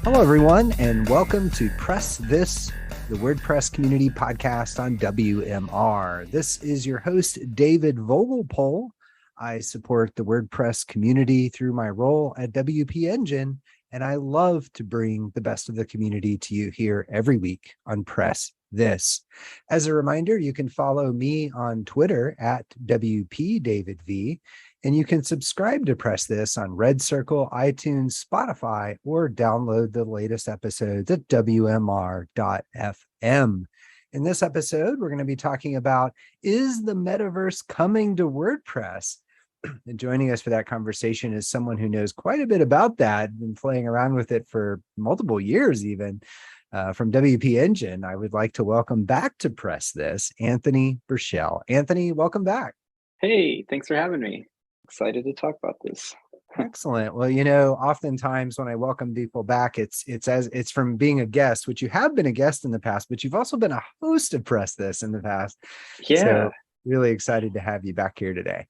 Hello, everyone, and welcome to PressThis, the WordPress Community Podcast on WMR. This is your host, David Vogelpohl. I support the WordPress community through my role at WP Engine, and I love to bring the best of the community to you here every week on PressThis. As a reminder, you can follow me on Twitter at WPDavidV, and you can subscribe to PressThis on Red Circle, iTunes, Spotify, or download the latest episodes at WMR.fm. In this episode, we're going to be talking about, is the metaverse coming to WordPress? And joining us for that conversation is someone who knows quite a bit about that, been playing around with it for multiple years even, from WP Engine. I would like to welcome back to PressThis, Anthony Burchell. Anthony, welcome back. Hey, thanks for having me. Excited to talk about this. Excellent. Well, oftentimes when I welcome people back, it's from being a guest, which you have been a guest in the past, but you've also been a host of PressThis in the past. Yeah. So really excited to have you back here today.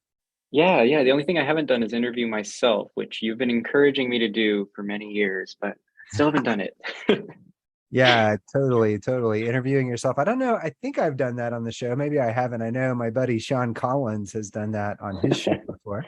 Yeah. The only thing I haven't done is interview myself, which you've been encouraging me to do for many years, but still haven't done it. Yeah, totally. Interviewing yourself. I don't know. I think I've done that on the show. Maybe I haven't. I know my buddy Sean Collins has done that on his show before.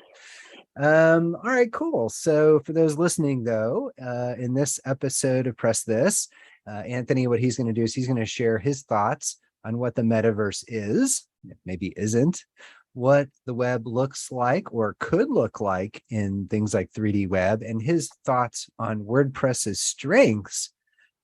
All right, cool. So for those listening, though, in this episode of PressThis, Anthony, what he's going to do is he's going to share his thoughts on what the metaverse is, maybe isn't, what the web looks like or could look like in things like 3D web, and his thoughts on WordPress's strengths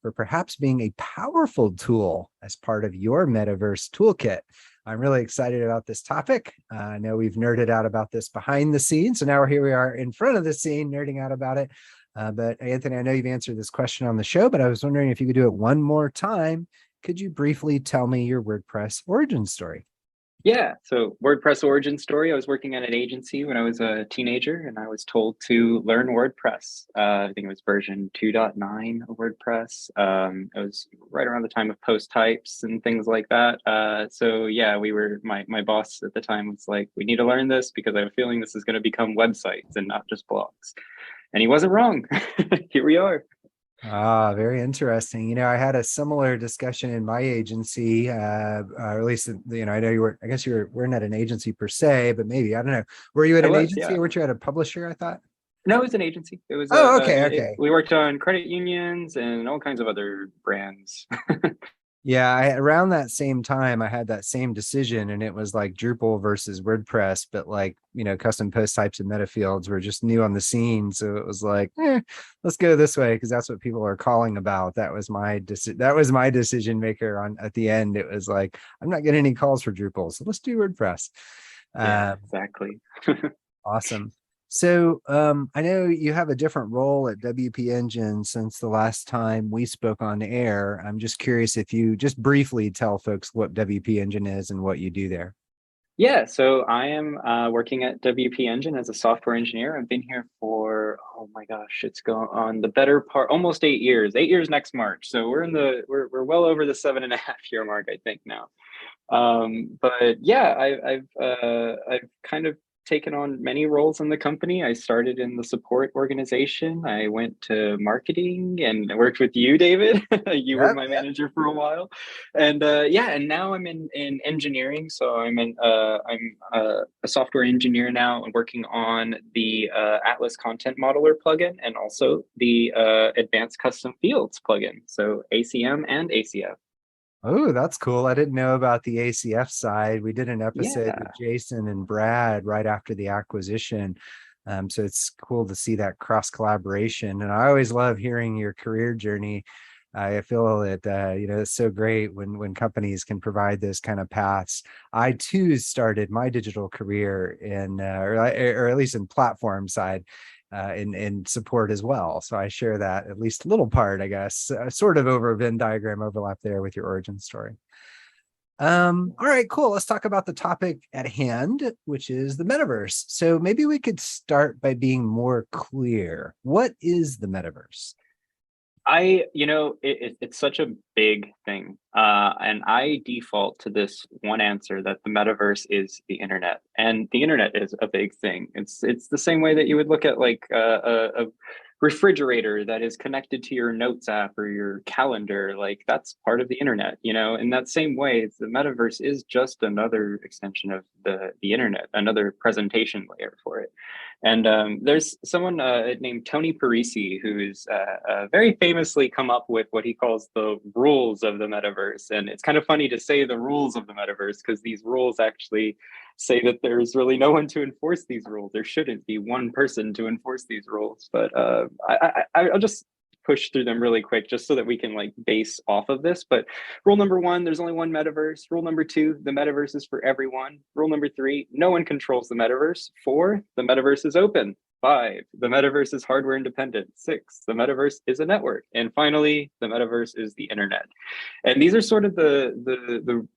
for perhaps being a powerful tool as part of your metaverse toolkit. I'm really excited about this topic. I know we've nerded out about this behind the scenes, so now here we are in front of the scene nerding out about it. But Anthony, I know you've answered this question on the show, but I was wondering if you could do it one more time. Could you briefly tell me your WordPress origin story? Yeah, so WordPress origin story. I was working at an agency when I was a teenager, and I was told to learn WordPress. I think it was version 2.9 of WordPress. It was right around the time of post types and things like that. So yeah, my boss at the time was like, we need to learn this because I have a feeling this is going to become websites and not just blogs. And he wasn't wrong. Here we are. Ah, very interesting. I had a similar discussion in my agency, or at least, I know I guess weren't at an agency per se, but maybe, I don't know. Were you at an agency or weren't you at a publisher, I thought? No, it was an agency. It was, okay. We worked on credit unions and all kinds of other brands. Yeah, around that same time, I had that same decision, and it was like Drupal versus WordPress, but custom post types and meta fields were just new on the scene. So it was like, let's go this way because that's what people are calling about. That was my decision maker at the end. It was like, I'm not getting any calls for Drupal, so let's do WordPress. Yeah, exactly. Awesome. So I know you have a different role at WP Engine since the last time we spoke on air. I'm just curious if you just briefly tell folks what WP Engine is and what you do there. Yeah, so I am working at WP Engine as a software engineer. I've been here for, oh my gosh, it's going on the better part, almost 8 years. 8 years next March. So we're well over the 7.5-year mark, I think now. But yeah, I've kind of taken on many roles in the company. I started in the support organization. I went to marketing and I worked with you, David. You were my manager for a while. And and now I'm in engineering. So I'm a software engineer now and working on the Atlas Content Modeler plugin and also the Advanced Custom Fields plugin. So ACM and ACF. Oh, that's cool. I didn't know about the ACF side. We did an episode with Jason and Brad right after the acquisition. So it's cool to see that cross collaboration. And I always love hearing your career journey. I feel that, it's so great when companies can provide those kind of paths. I too started my digital career or at least in platform side. In support as well. So I share that at least a little part, I guess, sort of over a Venn diagram overlap there with your origin story. All right, cool. Let's talk about the topic at hand, which is the metaverse. So maybe we could start by being more clear. What is the metaverse? It's such a big thing. And I default to this one answer that the metaverse is the internet, and the internet is a big thing. It's the same way that you would look at like a refrigerator that is connected to your notes app or your calendar. Like that's part of the internet, you know. In that same way, the metaverse is just another extension of the internet, another presentation layer for it. And there's someone named Tony Parisi who's very famously come up with what he calls the rules of the metaverse. And it's kind of funny to say the rules of the metaverse because these rules actually say that there's really no one to enforce these rules. There shouldn't be one person to enforce these rules. But I'll just push through them really quick just so that we can like base off of this. But rule number 1, there's only one metaverse. Rule number 2, the metaverse is for everyone. Rule number 3, no one controls the metaverse. 4, the metaverse is open. 5, the metaverse is hardware independent. 6, the metaverse is a network. And finally, the metaverse is the internet. And these are sort of the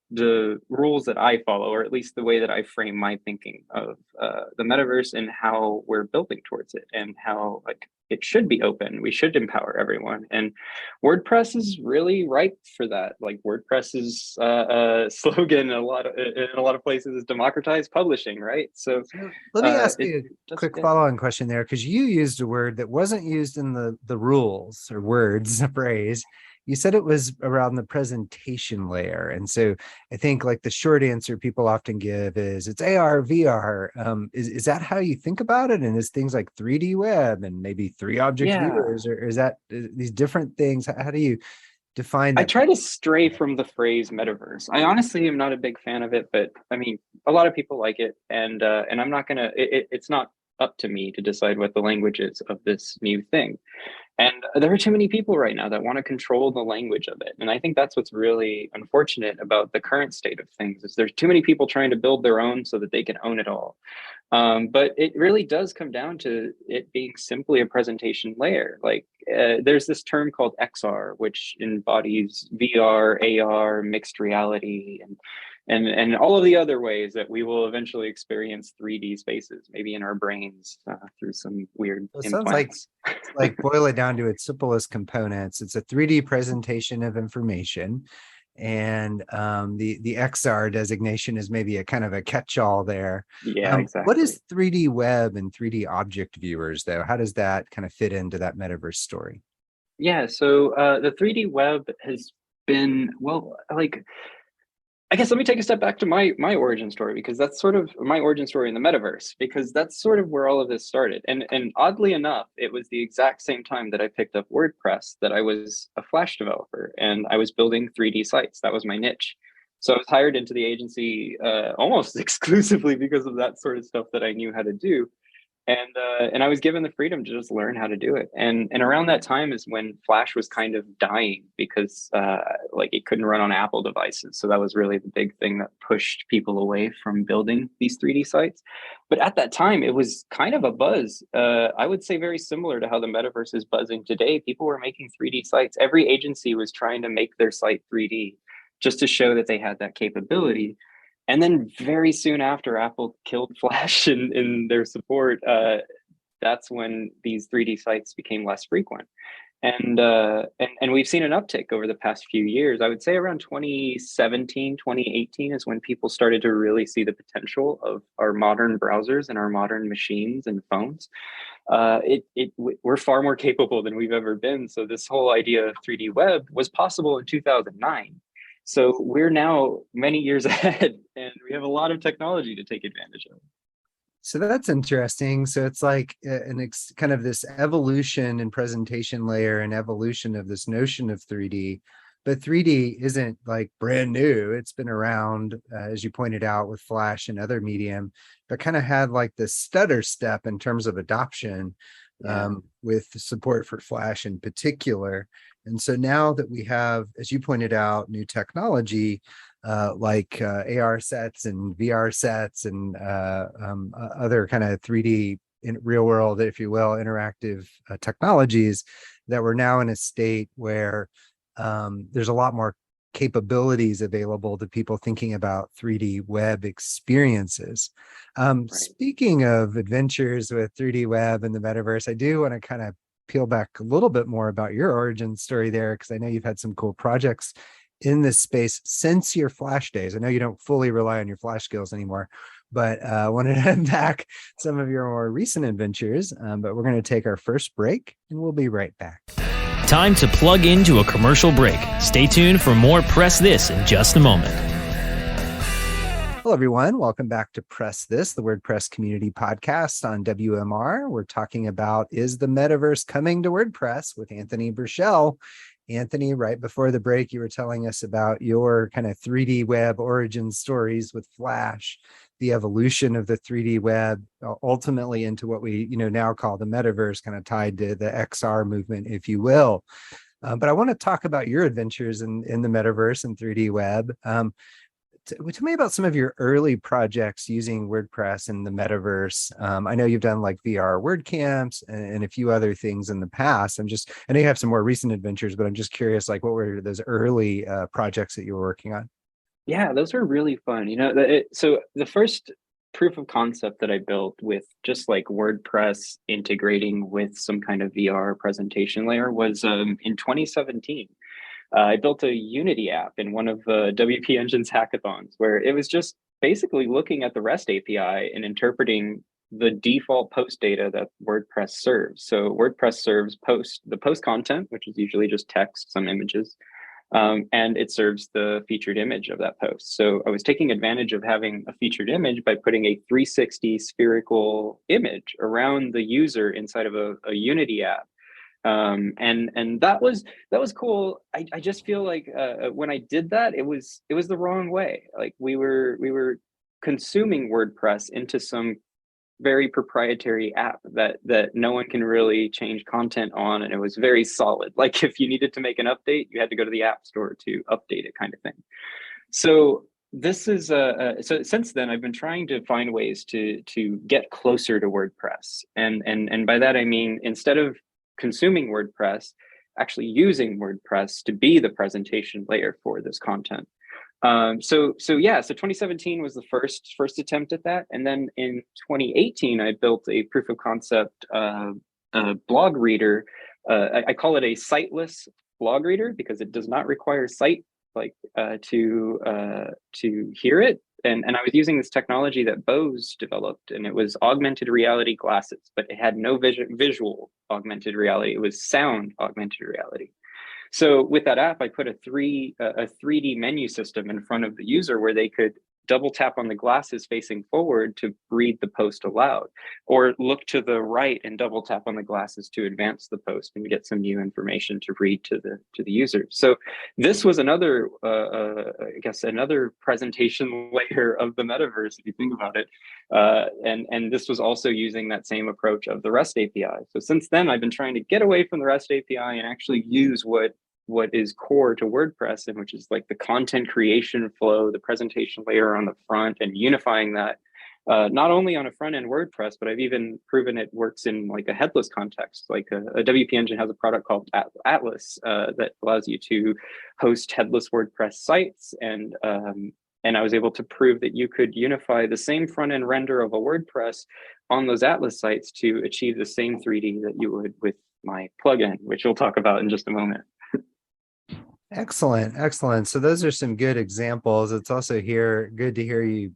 rules that I follow, or at least the way that I frame my thinking of the metaverse and how we're building towards it and how like it should be open. We should empower everyone. And WordPress is really ripe for that. Like WordPress's slogan in a lot of places is democratize publishing, right? So let me ask you a quick follow-on question there, because you used a word that wasn't used in the rules or words, a phrase. You said it was around the presentation layer. And so I think like the short answer people often give is it's AR, VR. Is that how you think about it? And is things like 3D web and maybe 3-object viewers, or is that these different things? How do you define that? I try to stray from the phrase metaverse. I honestly am not a big fan of it, but I mean, a lot of people like it. And I'm not gonna, it's not up to me to decide what the language is of this new thing. And there are too many people right now that want to control the language of it. And I think that's what's really unfortunate about the current state of things is there's too many people trying to build their own so that they can own it all. But it really does come down to it being simply a presentation layer. Like there's this term called XR, which embodies VR, AR, mixed reality, and all of the other ways that we will eventually experience 3D spaces, maybe in our brains through some weird implants. Sounds like boil it down to its simplest components. It's a 3D presentation of information, and the XR designation is maybe a kind of a catch-all there. Yeah, exactly. What is 3D web and 3D object viewers, though? How does that kind of fit into that metaverse story? Yeah, so the 3D web has been, well, like, I guess let me take a step back to my origin story, because that's sort of my origin story in the metaverse, because that's sort of where all of this started. And oddly enough, it was the exact same time that I picked up WordPress that I was a Flash developer and I was building 3D sites. That was my niche. So I was hired into the agency almost exclusively because of that sort of stuff that I knew how to do. And I was given the freedom to just learn how to do it. And around that time is when Flash was kind of dying because like it couldn't run on Apple devices. So that was really the big thing that pushed people away from building these 3D sites. But at that time, it was kind of a buzz. I would say very similar to how the metaverse is buzzing today. People were making 3D sites. Every agency was trying to make their site 3D just to show that they had that capability. And then very soon after Apple killed Flash in their support, that's when these 3D sites became less frequent. And we've seen an uptick over the past few years. I would say around 2017, 2018 is when people started to really see the potential of our modern browsers and our modern machines and phones. We're far more capable than we've ever been. So this whole idea of 3D web was possible in 2009. So we're now many years ahead, and we have a lot of technology to take advantage of. So that's interesting. So it's like kind of this evolution and presentation layer and evolution of this notion of 3D. But 3D isn't like brand new. It's been around, as you pointed out, with Flash and other medium, but kind of had like this stutter step in terms of adoption with support for Flash in particular. And so now that we have, as you pointed out, new technology like AR sets and VR sets and other kind of 3D in real world, if you will, interactive technologies, that we're now in a state where there's a lot more capabilities available to people thinking about 3D web experiences. Right. Speaking of adventures with 3D web and the metaverse, I do want to kind of peel back a little bit more about your origin story there, because I know you've had some cool projects in this space since your Flash days. I know you don't fully rely on your Flash skills anymore, but I wanted to unpack some of your more recent adventures. But we're going to take our first break, and we'll be right back. Time to plug into a commercial break. Stay tuned for more Press This in just a moment. Hello, everyone. Welcome back to Press This, the WordPress Community Podcast on WMR. We're talking about, is the metaverse coming to WordPress with Anthony Burchell. Anthony, right before the break, you were telling us about your kind of 3D web origin stories with Flash, the evolution of the 3D web, ultimately into what we now call the metaverse, kind of tied to the XR movement, if you will. But I want to talk about your adventures in the metaverse and 3D web. Tell me about some of your early projects using WordPress and the metaverse. I know you've done like VR WordCamps and a few other things in the past. I know you have some more recent adventures, but I'm just curious, like, what were those early projects that you were working on? Yeah, those were really fun. So the first proof of concept that I built with just like WordPress integrating with some kind of VR presentation layer was in 2017. I built a Unity app in one of WP Engine's hackathons where it was just basically looking at the REST API and interpreting the default post data that WordPress serves. So WordPress serves the post content, which is usually just text, some images, and it serves the featured image of that post. So I was taking advantage of having a featured image by putting a 360 spherical image around the user inside of a Unity app. And that was cool. I just feel like when I did that, it was the wrong way. Like we were consuming WordPress into some very proprietary app that no one can really change content on, and it was very solid. Like if you needed to make an update, you had to go to the App Store to update it, kind of thing. So this is so since then I've been trying to find ways to get closer to WordPress, and by that I mean, instead of consuming WordPress, actually using WordPress to be the presentation layer for this content. So 2017 was the first attempt at that, and then in 2018 I built a proof of concept blog reader. I call it a siteless blog reader because it does not require sight to hear it. And I was using this technology that Bose developed, and it was augmented reality glasses, but it had no visual augmented reality. It was sound augmented reality. So with that app, I put a 3D menu system in front of the user where they could double tap on the glasses facing forward to read the post aloud, or look to the right and double tap on the glasses to advance the post and get some new information to read to the user. So this was another, I guess, another presentation layer of the metaverse, if you think about it. And this was also using that same approach of the REST API. So since then, I've been trying to get away from the REST API and actually use what is core to WordPress, and which is like the content creation flow, the presentation layer on the front, and unifying that not only on a front end WordPress, but I've even proven it works in like a headless context. Like a WP Engine has a product called Atlas that allows you to host headless WordPress sites, and I was able to prove that you could unify the same front end render of a WordPress on those Atlas sites to achieve the same 3D that you would with my plugin, which we'll talk about in just a moment. Excellent. So those are some good examples. It's also good to hear you,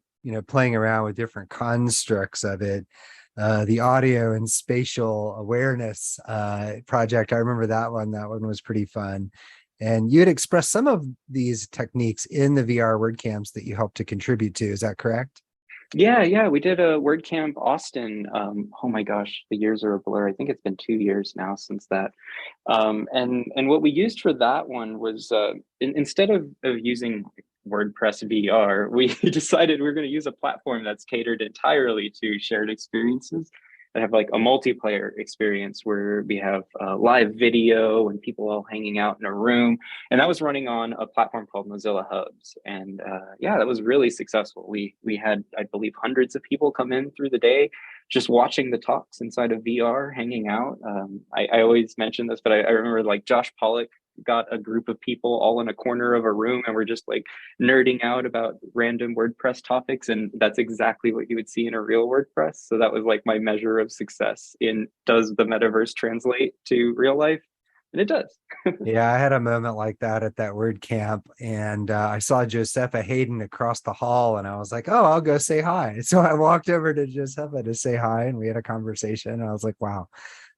playing around with different constructs of it. The audio and spatial awareness project, I remember that one. That one was pretty fun. And you had expressed some of these techniques in the VR WordCamps that you helped to contribute to. Is that correct? Yeah. We did a WordCamp Austin. Oh my gosh, the years are a blur. I think it's been 2 years now since that. And what we used for that one was instead of using WordPress VR, we decided we were going to use a platform that's catered entirely to shared experiences that have like a multiplayer experience where we have live video and people all hanging out in a room. And that was running on a platform called Mozilla Hubs. And that was really successful. We had, I believe, hundreds of people come in through the day just watching the talks inside of VR, hanging out. I always mention this, but I remember like Josh Pollock got a group of people all in a corner of a room, and we're just like nerding out about random WordPress topics. And that's exactly what you would see in a real WordPress. So that was like my measure of success in, does the metaverse translate to real life? And it does. Yeah, I had a moment like that at that WordCamp, and I saw Josepha Hayden across the hall, and I was like, "Oh, I'll go say hi." So I walked over to Josepha to say hi, and we had a conversation. And I was like, "Wow,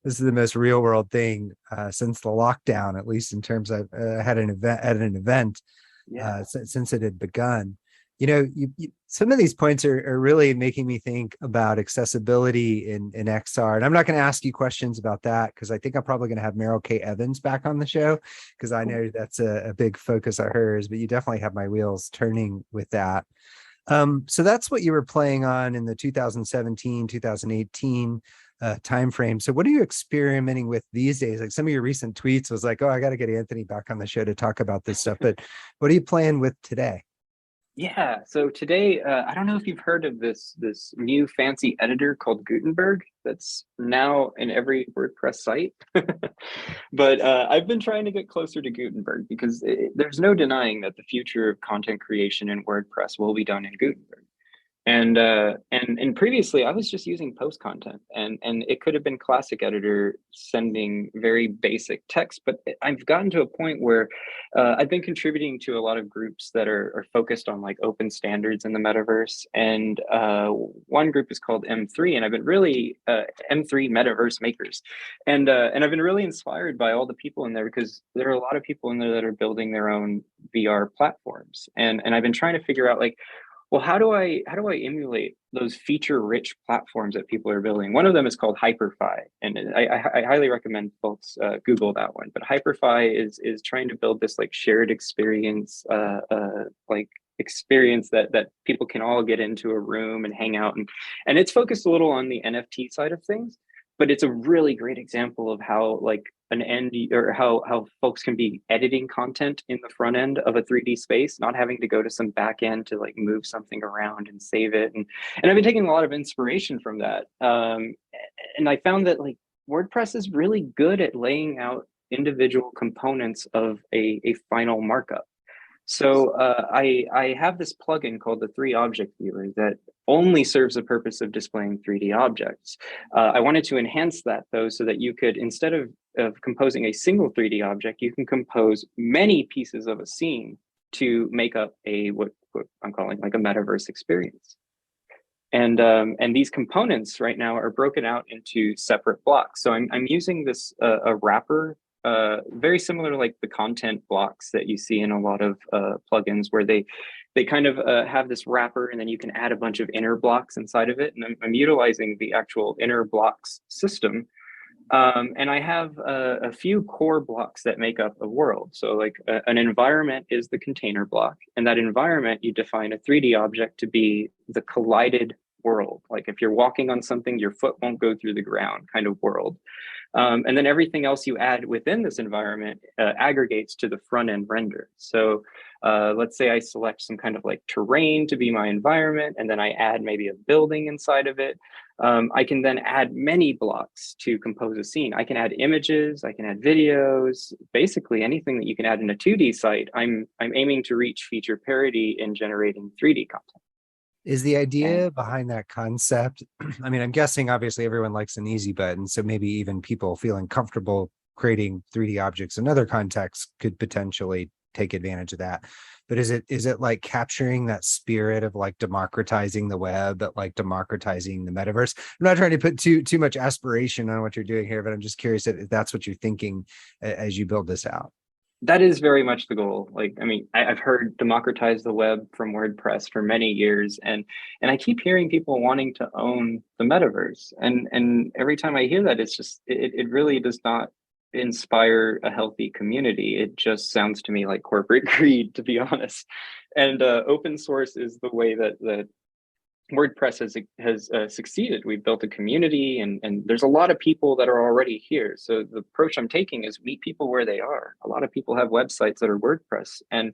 this is the most real world thing since the lockdown, at least in terms of had an event at an event Yeah. since it had begun." Some of these points are really making me think about accessibility in XR. And I'm not going to ask you questions about that because I think I'm probably going to have Meryl K. Evans back on the show because I know that's a big focus of hers, but you definitely have my wheels turning with that. So that's what you were playing on in the 2017, 2018 timeframe. So what are you experimenting with these days? Like some of your recent tweets was like, oh, I got to get Anthony back on the show to talk about this stuff. But what are you playing with today? Yeah. So today, I don't know if you've heard of this new fancy editor called Gutenberg that's now in every WordPress site. But I've been trying to get closer to Gutenberg because there's no denying that the future of content creation in WordPress will be done in Gutenberg. And previously I was just using post content, and it could have been classic editor sending very basic text, but I've gotten to a point where I've been contributing to a lot of groups that are focused on like open standards in the metaverse, and one group is called M3, and I've been really M3 Metaverse Makers, and I've been really inspired by all the people in there because there are a lot of people in there that are building their own VR platforms, and I've been trying to figure out like, well, how do I emulate those feature-rich platforms that people are building? One of them is called Hyperfi, and I highly recommend folks Google that one. But Hyperfi is trying to build this like shared experience, like experience that people can all get into a room and hang out, and it's focused a little on the NFT side of things, but it's a really great example of how like an end or how folks can be editing content in the front end of a 3D space, not having to go to some back end to like move something around and save it. And I've been taking a lot of inspiration from that. And I found that like WordPress is really good at laying out individual components of a final markup. So I have this plugin called the 3 Object Viewer that only serves the purpose of displaying 3D objects. I wanted to enhance that though, so that you could, instead of composing a single 3D object, you can compose many pieces of a scene to make up what I'm calling like a metaverse experience. And these components right now are broken out into separate blocks. So I'm using this a wrapper, very similar to like the content blocks that you see in a lot of plugins, where they kind of have this wrapper, and then you can add a bunch of inner blocks inside of it. And I'm utilizing the actual inner blocks system. And I have a few core blocks that make up a world. So like an environment is the container block, and that environment, you define a 3D object to be the collided world. Like if you're walking on something, your foot won't go through the ground kind of world. And then everything else you add within this environment aggregates to the front end render. So let's say I select some kind of like terrain to be my environment, and then I add maybe a building inside of it. I can then add many blocks to compose a scene. I can add images, I can add videos, basically anything that you can add in a 2D site. I'm aiming to reach feature parity in generating 3D content. Is the idea behind that concept? I mean, I'm guessing obviously everyone likes an easy button, so maybe even people feeling comfortable creating 3D objects in other contexts could potentially take advantage of that. But is it like capturing that spirit of like democratizing the web, but like democratizing the metaverse? I'm not trying to put too much aspiration on what you're doing here, but I'm just curious if that's what you're thinking as you build this out. That is very much the goal. Like, I mean, I've heard democratize the web from WordPress for many years, and I keep hearing people wanting to own the metaverse. And every time I hear that, it's just it really does not inspire a healthy community. It just sounds to me like corporate greed, to be honest. And open source is the way that WordPress has succeeded. We've built a community, and there's a lot of people that are already here. So the approach I'm taking is meet people where they are. A lot of people have websites that are WordPress, and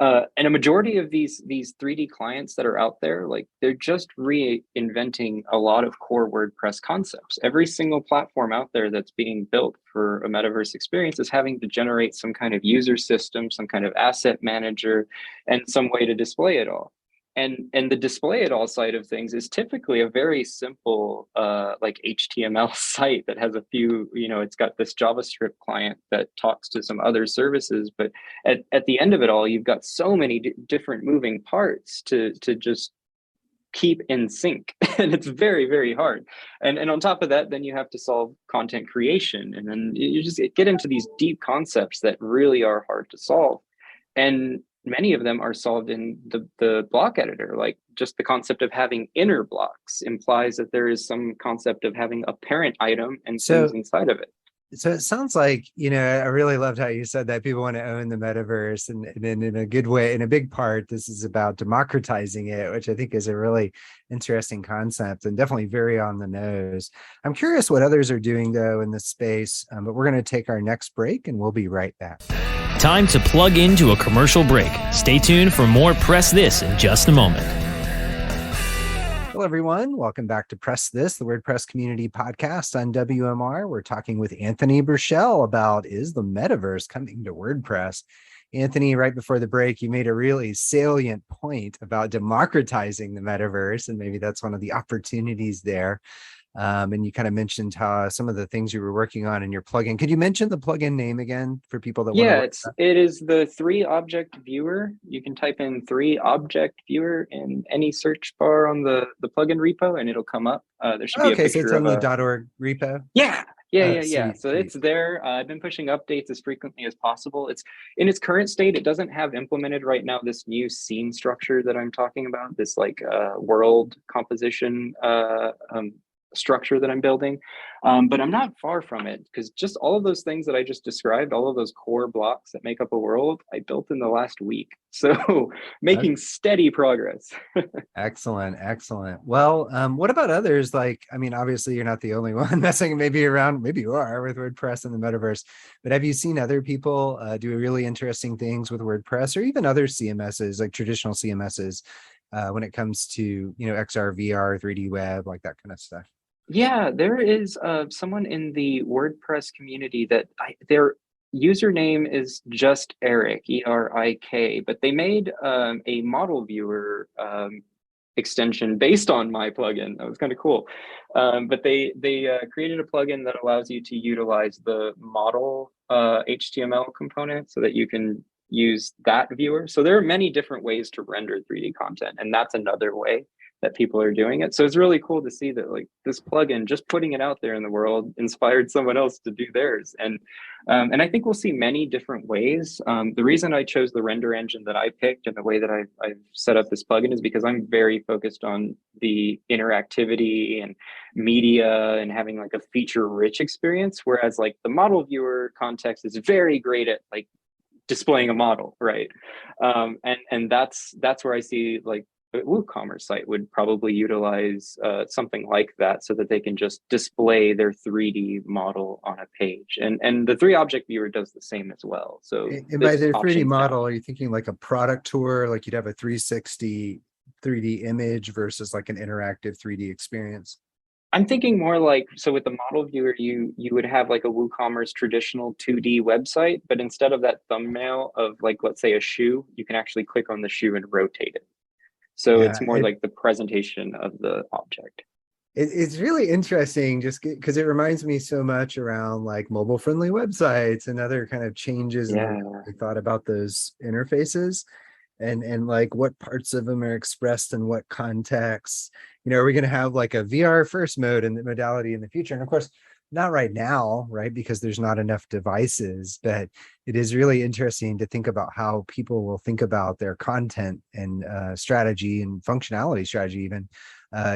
a majority of these 3D clients that are out there, like they're just reinventing a lot of core WordPress concepts. Every single platform out there that's being built for a metaverse experience is having to generate some kind of user system, some kind of asset manager, and some way to display it all. and the display it all side of things is typically a very simple like HTML site that has a few, it's got this JavaScript client that talks to some other services, but at the end of it all, you've got so many different moving parts to just keep in sync. And it's very, very hard. And on top of that, then you have to solve content creation, and then you just get into these deep concepts that really are hard to solve. And many of them are solved in the block editor. Like just the concept of having inner blocks implies that there is some concept of having a parent item and things inside of it. So it sounds like, I really loved how you said that people want to own the metaverse, and in a good way, in a big part, this is about democratizing it, which I think is a really interesting concept and definitely very on the nose. I'm curious what others are doing though in this space, but we're going to take our next break and we'll be right back. Time to plug into a commercial break. Stay tuned for more Press This in just a moment. Hello, everyone. Welcome back to Press This, the WordPress Community Podcast on WMR. We're talking with Anthony Burchell about, is the metaverse coming to WordPress? Anthony, right before the break, you made a really salient point about democratizing the metaverse, and maybe that's one of the opportunities there. And you kind of mentioned how some of the things you were working on in your plugin. Could you mention the plugin name again for people that want to? It is the 3-object viewer. You can type in 3-object viewer in any search bar on the plugin repo, and it'll come up. There should be a picture. So it's on the .org repo. Yeah. So it's there. I've been pushing updates as frequently as possible. It's in its current state. It doesn't have implemented right now this new scene structure that I'm talking about. This like world composition structure that I'm building, but I'm not far from it, because just all of those things that I just described, all of those core blocks that make up a world, I built in the last week. So making steady progress. Excellent. Well, what about others? Like, I mean, obviously you're not the only one messing maybe around, maybe you are, with WordPress and the metaverse, but have you seen other people do really interesting things with WordPress, or even other CMSs, like traditional CMSs, when it comes to, XR, VR, 3D web, like that kind of stuff? Yeah, there is someone in the WordPress community that their username is just Eric, ERIK, but they made a model viewer extension based on my plugin. That was kind of cool. But they created a plugin that allows you to utilize the model HTML component so that you can use that viewer. So there are many different ways to render 3D content, and that's another way that people are doing it. So it's really cool to see that, like, this plugin, just putting it out there in the world, inspired someone else to do theirs. And I think we'll see many different ways. The reason I chose the render engine that I picked and the way that I've set up this plugin is because I'm very focused on the interactivity and media and having like a feature-rich experience. Whereas like the model viewer context is very great at like displaying a model, right? And that's where I see like a WooCommerce site would probably utilize something like that, so that they can just display their 3D model on a page. And the 3-object viewer does the same as well. So and by the 3D model, are you thinking like a product tour, like you'd have a 360 3D image versus like an interactive 3D experience? I'm thinking more like, so with the model viewer, you would have like a WooCommerce traditional 2D website, but instead of that thumbnail of like, let's say a shoe, you can actually click on the shoe and rotate it. So it's more like the presentation of the object. It's really interesting just because it reminds me so much around like mobile friendly websites and other kind of changes. I thought about those interfaces and like what parts of them are expressed in what contexts. Are we going to have like a VR first mode and the modality in the future? And of course, not right now, right? Because there's not enough devices, but it is really interesting to think about how people will think about their content and strategy and functionality strategy, even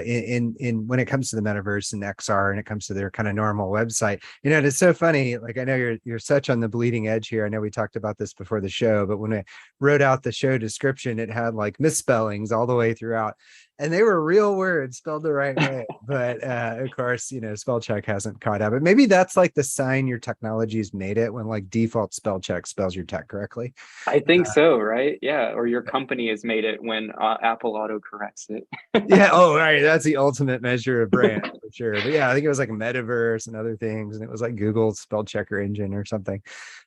in when it comes to the metaverse and XR, and it comes to their kind of normal website. And it's so funny. Like, I know you're such on the bleeding edge here. I know we talked about this before the show, but when I wrote out the show description, it had like misspellings all the way throughout. and they were real words spelled the right way. But of course, spell check hasn't caught up. But maybe that's like the sign your technology's made it, when like default spell check spells your tech correctly. I think so, right? Yeah, or your company has made it when Apple auto corrects it. Yeah. Oh, right. That's the ultimate measure of brand for sure. But yeah, I think it was like Metaverse and other things, and it was like Google's spell checker engine or something.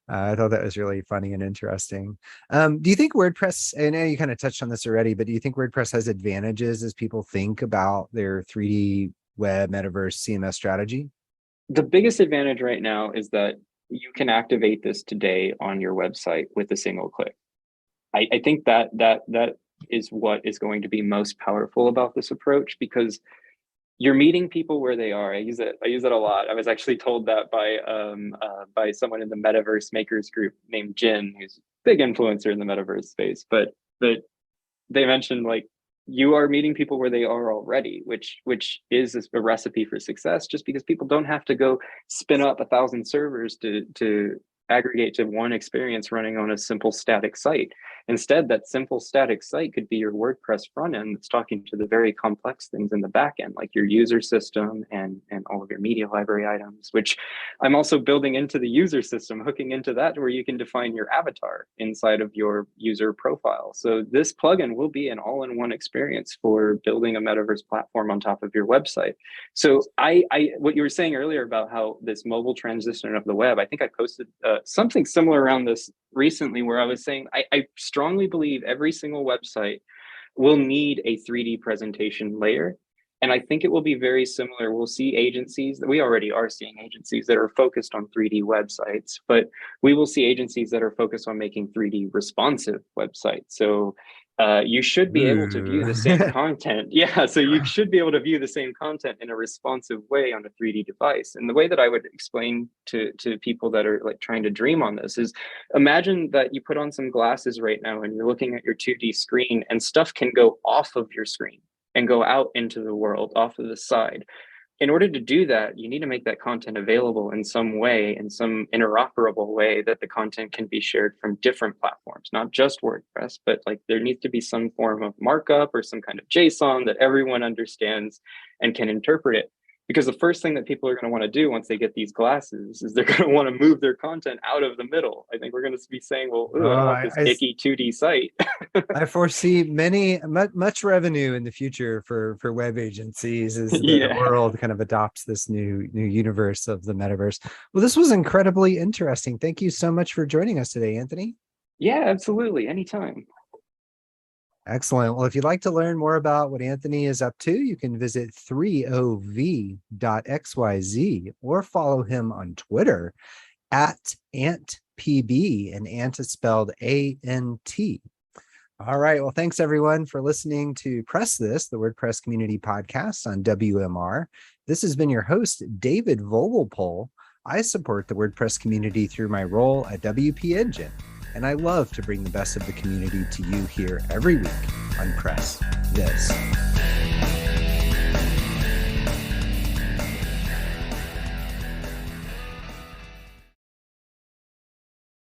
I thought that was really funny and interesting. Do you think WordPress, I know you kind of touched on this already, but do you think WordPress has advantages as people think about their 3D web metaverse CMS strategy? The biggest advantage right now is that you can activate this today on your website with a single click. I think that is what is going to be most powerful about this approach, because you're meeting people where they are. I use it a lot. I was actually told that by someone in the Metaverse makers group named Jin, who's a big influencer in the Metaverse space. But they mentioned, like, you are meeting people where they are already, which is a recipe for success, just because people don't have to go spin up 1,000 servers to aggregate to one experience running on a simple static site. Instead, that simple static site could be your WordPress front end that's talking to the very complex things in the back end, like your user system and all of your media library items, which I'm also building into the user system, hooking into that, where you can define your avatar inside of your user profile. So this plugin will be an all-in-one experience for building a Metaverse platform on top of your website. So what you were saying earlier about how this mobile transition of the web, I think I posted something similar around this recently, where I was saying I strongly believe every single website will need a 3D presentation layer. And I think it will be very similar. We'll see agencies, we already are seeing agencies that are focused on 3D websites, but we will see agencies that are focused on making 3D responsive websites. So you should be able to view the same content. Yeah, so you should be able to view the same content in a responsive way on a 3D device. And the way that I would explain to people that are like trying to dream on this is, imagine that you put on some glasses right now and you're looking at your 2D screen, and stuff can go off of your screen and go out into the world off of the side. In order to do that, you need to make that content available in some way, in some interoperable way, that the content can be shared from different platforms, not just WordPress, but like there needs to be some form of markup or some kind of JSON that everyone understands and can interpret it. Because the first thing that people are going to want to do once they get these glasses is they're going to want to move their content out of the middle. I think we're going to be saying, well, I don't want this icky 2D site. I foresee much revenue in the future for web agencies as the world kind of adopts this new universe of the metaverse. Well, this was incredibly interesting. Thank you so much for joining us today, Anthony. Yeah, absolutely. Anytime. Excellent. Well, if you'd like to learn more about what Anthony is up to, you can visit 30v.xyz or follow him on Twitter at AntPB, and Ant is spelled A-N-T. All right. Well, thanks everyone for listening to PressThis, the WordPress Community Podcast on WMR. This has been your host, David Vogelpohl. I support the WordPress community through my role at WP Engine, and I love to bring the best of the community to you here every week on PressThis.